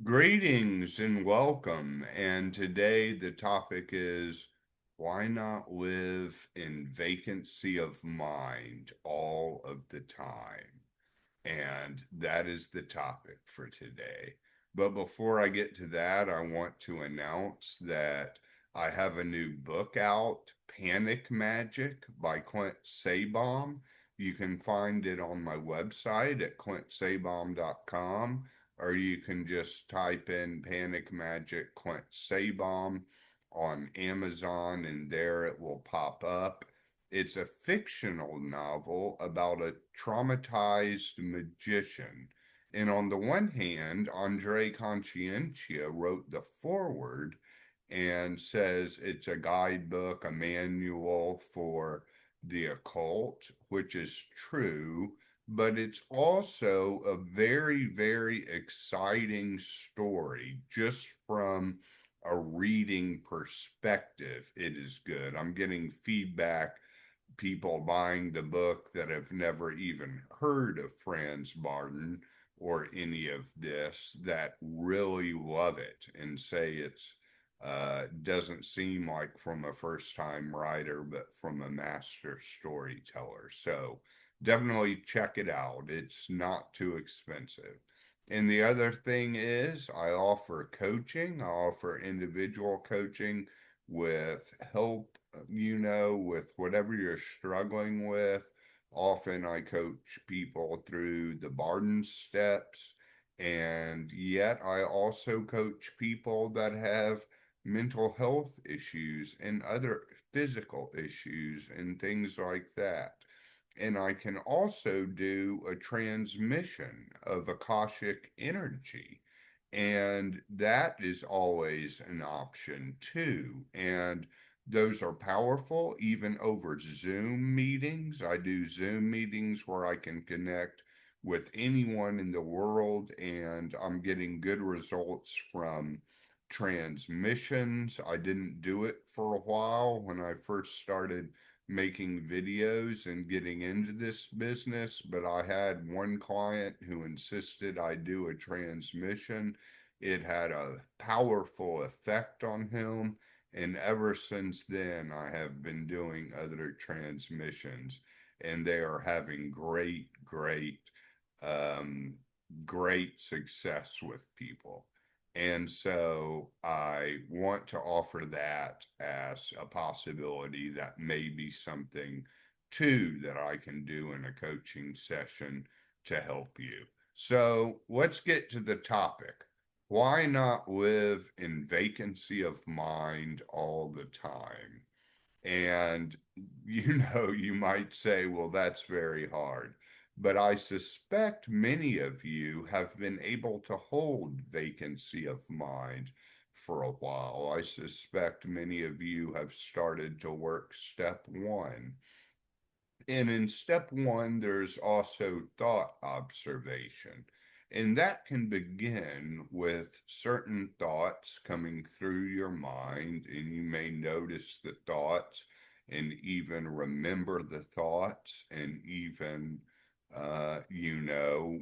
Greetings and welcome. And today the topic is why not live in vacancy of mind all of the time? And that is the topic for today. But before I get to that, I want to announce that I have a new book out, Panic Magic by Clint Sabom. You can find it on my website at clintsabom.com, or you can just type in Panic Magic Clint Sabom on Amazon, and there it will pop up. It's a fictional novel about a traumatized magician. And on the one hand, Andre Conscientia wrote the foreword and says it's a guidebook, a manual for the occult, which is true, but it's also a very, very exciting story just from a reading perspective. It is good. I'm getting feedback, people buying the book that have never even heard of Franz Barton or any of this that really love it and say it's doesn't seem like from a first time writer, but from a master storyteller. So definitely check it out. It's not too expensive. And the other thing is, I offer coaching, I offer individual coaching with help, with whatever you're struggling with. Often I coach people through the Barden steps, and yet I also coach people that have mental health issues and other physical issues and things like that. And I can also do a transmission of Akashic energy. And that is always an option too. And those are powerful, even over Zoom meetings. I do Zoom meetings where I can connect with anyone in the world, and I'm getting good results from transmissions. I didn't do it for a while when I first started making videos and getting into this business, but I had one client who insisted I do a transmission. It had a powerful effect on him, and ever since then, I have been doing other transmissions, and they are having um, great success with people. And so I want to offer that as a possibility that may be something too that I can do in a coaching session to help you. So let's get to the topic. Why not live in vacancy of mind all the time? And you might say, well, that's very hard. But I suspect many of you have been able to hold vacancy of mind for a while. I suspect many of you have started to work step one. And in step one, there's also thought observation. And that can begin with certain thoughts coming through your mind, and you may notice the thoughts and even remember the thoughts, and even,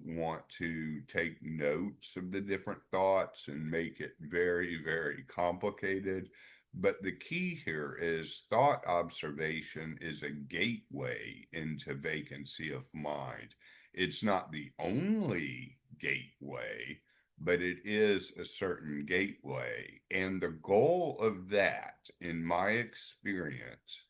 want to take notes of the different thoughts and make it very, very complicated. But the key here is thought observation is a gateway into vacancy of mind. It's not the only gateway, but it is a certain gateway. And the goal of that, in my experience,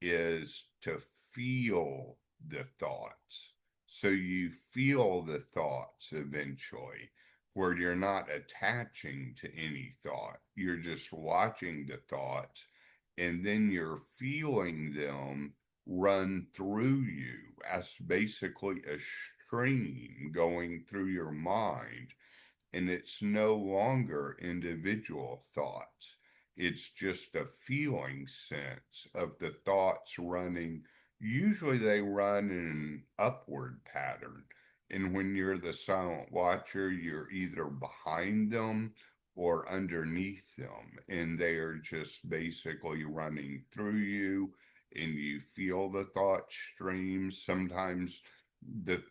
is to feel the thoughts. So you feel the thoughts eventually, where you're not attaching to any thought. You're just watching the thoughts, and then you're feeling them run through you as basically a stream going through your mind. And it's no longer individual thoughts. It's just a feeling sense of the thoughts running. Usually they run in an upward pattern. And when you're the silent watcher, you're either behind them or underneath them. And they are just basically running through you, and you feel the thought streams. Sometimes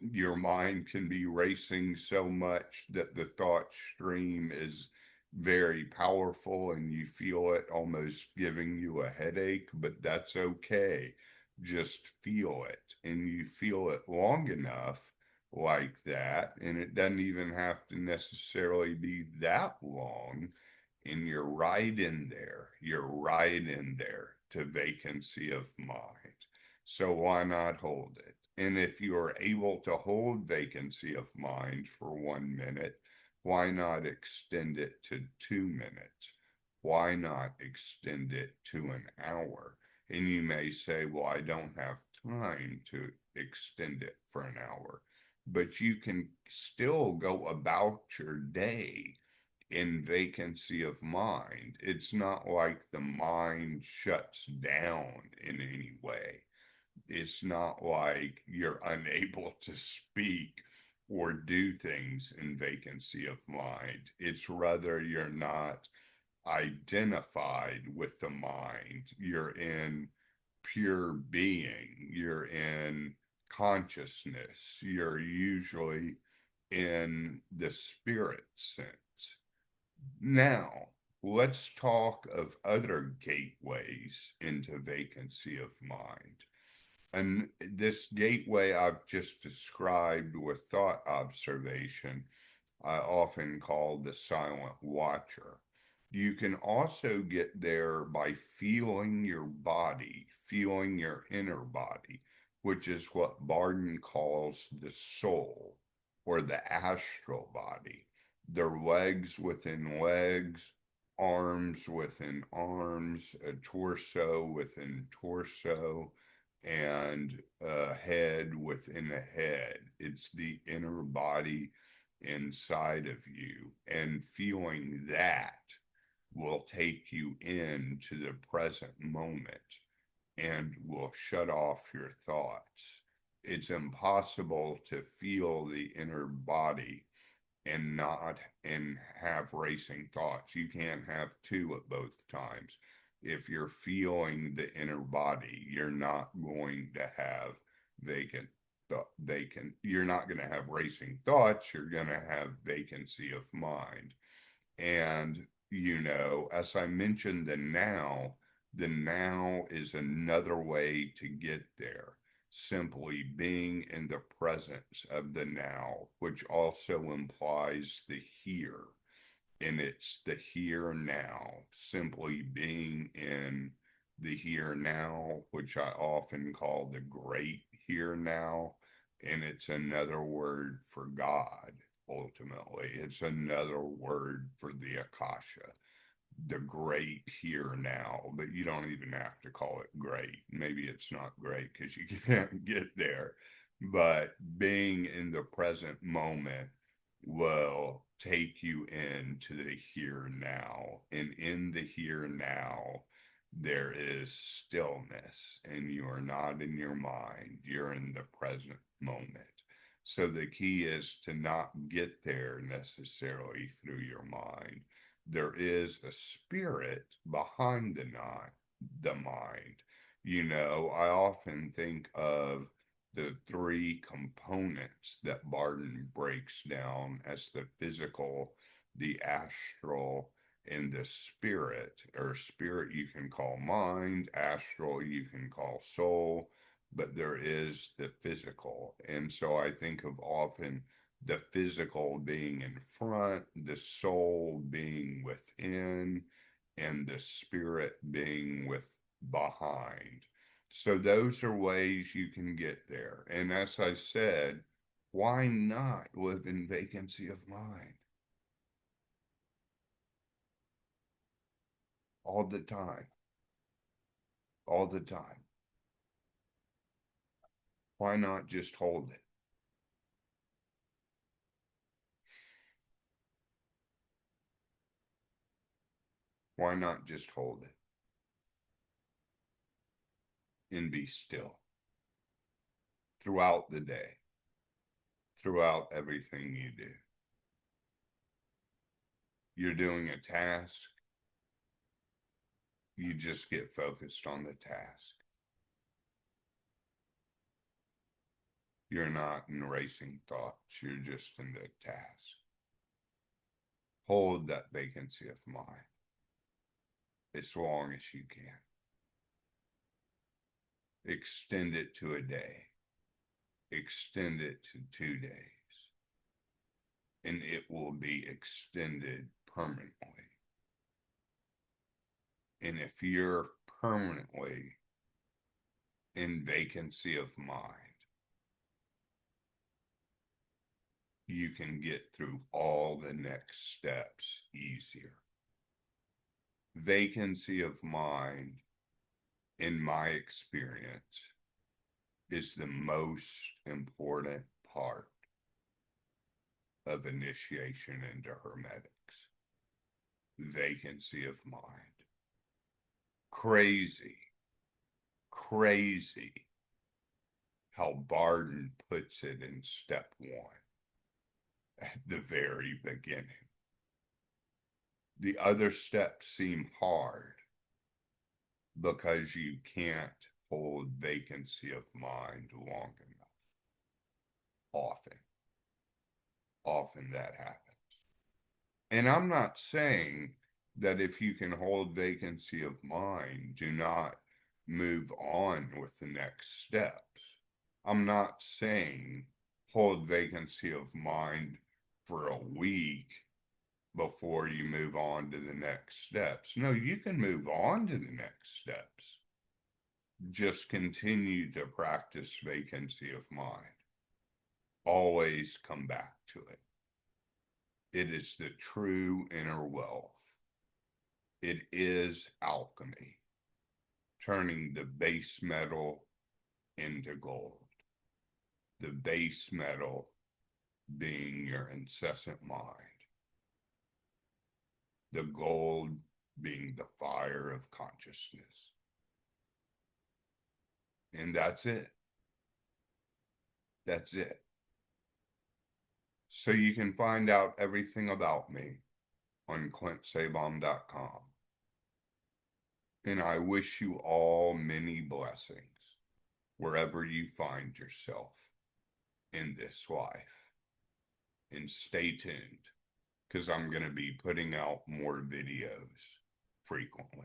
your mind can be racing so much that the thought stream is very powerful and you feel it almost giving you a headache, but that's okay. Just feel it, and you feel it long enough like that, and it doesn't even have to necessarily be that long. And you're right in there. You're right in there to vacancy of mind. So why not hold it? And if you are able to hold vacancy of mind for 1 minute, why not extend it to 2 minutes? Why not extend it to an hour? And you may say, well, I don't have time to extend it for an hour, but you can still go about your day in vacancy of mind. It's not like the mind shuts down in any way. It's not like you're unable to speak or do things in vacancy of mind. It's rather you're not identified with the mind. You're in pure being. You're in consciousness. You're usually in the spirit sense. Now, let's talk of other gateways into vacancy of mind. And this gateway I've just described with thought observation, I often call the silent watcher. You can also get there by feeling your body, feeling your inner body, which is what Barden calls the soul or the astral body. Their legs within legs, arms within arms, a torso within torso, and a head within a head. It's the inner body inside of you, and feeling that will take you into the present moment and will shut off your thoughts. It's impossible to feel the inner body and not and have racing thoughts. You can't have two at both times. If you're feeling the inner body, you're not going to have vacant vacant you're not going to have racing thoughts. You're going to have vacancy of mind. And, as I mentioned, the now is another way to get there. Simply being in the presence of the now, which also implies the here. And it's the here now, simply being in the here now, which I often call the great here now. And it's another word for God, ultimately. It's another word for the Akasha, the great here now, but you don't even have to call it great. Maybe it's not great because you can't get there, but being in the present moment will take you into the here now. And in the here now, there is stillness, and you are not in your mind, you're in the present moment. So the key is to not get there necessarily through your mind. There is a spirit behind the mind. I often think of the three components that Barden breaks down as the physical, the astral, and the spirit. Or spirit you can call mind, astral you can call soul, but there is the physical. And so I think of often the physical being in front, the soul being within, and the spirit being with behind. So those are ways you can get there. And as I said, why not live in vacancy of mind all the time? All the time. Why not just hold it? Why not just hold it and be still throughout the day, throughout everything you do? You're doing a task, you just get focused on the task. You're not in racing thoughts, you're just in the task. Hold that vacancy of mind as long as you can. Extend it to a day, extend it to 2 days, and it will be extended permanently. And if you're permanently in vacancy of mind, you can get through all the next steps easier. Vacancy of mind, in my experience, is the most important part of initiation into hermetics. Vacancy of mind. Crazy, crazy how Barden puts it in step one at the very beginning. The other steps seem hard because you can't hold vacancy of mind long enough. Often that happens. And I'm not saying that if you can hold vacancy of mind, do not move on with the next steps. I'm not saying hold vacancy of mind for a week before you move on to the next steps. No, you can move on to the next steps. Just continue to practice vacancy of mind. Always come back to it. It is the true inner wealth. It is alchemy, turning the base metal into gold. The base metal being your incessant mind. The gold being the fire of consciousness. And that's it. That's it. So you can find out everything about me on ClintSabom.com. And I wish you all many blessings wherever you find yourself in this life. And stay tuned, because I'm going to be putting out more videos frequently.